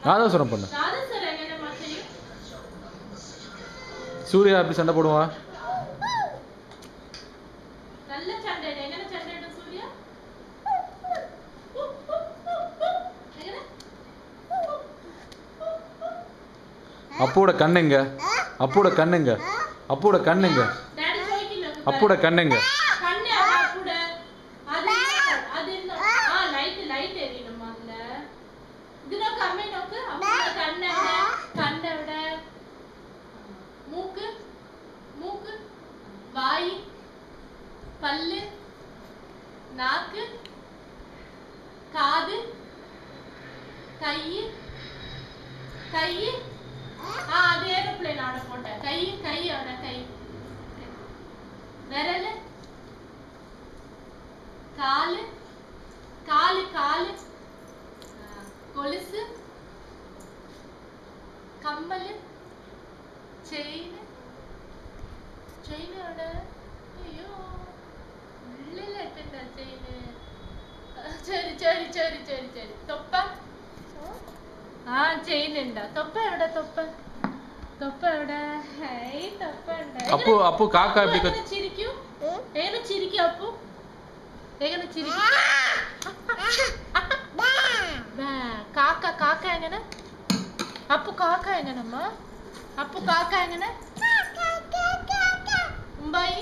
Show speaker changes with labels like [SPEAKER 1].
[SPEAKER 1] நாதஸ்வரம் பண்ணு. சூர்யா அப்படி சண்டை போடுவா? அப்போட கண்ணுங்க, அப்போட கண்ணுங்க, அப்போட கண்ணுங்க, அப்போட கண்ணுங்க.
[SPEAKER 2] வாய், பல்லு, நாக்கு, காது, கை, கை, அது ஏரோப்ளேன் ஆட போட்டேன். கை, கையோட கை, விரல், காலு, காலு, காலு, கொலுசு, கம்மல், செயின், செயினோட ஐயோ உள்ளல எத்தனை செயின். சரி சரி சரி சரி சரி தொப்பை. செயின் உண்டா? தொப்பை எവിടെ? தொப்பை, தொப்பை எവിടെ? ஹை தொப்பை உண்டா?
[SPEAKER 1] அப்போ அப்போ காக்கா எப்படி
[SPEAKER 2] சிரிக்கும்? ஏன சிரிக்கும் அப்போ? ஏன சிரிக்கும்? காக்கா, காக்கா எங்கன? அப்போ காக்கா எங்கனம்மா? அப்போ காக்கா எங்கன? Bye.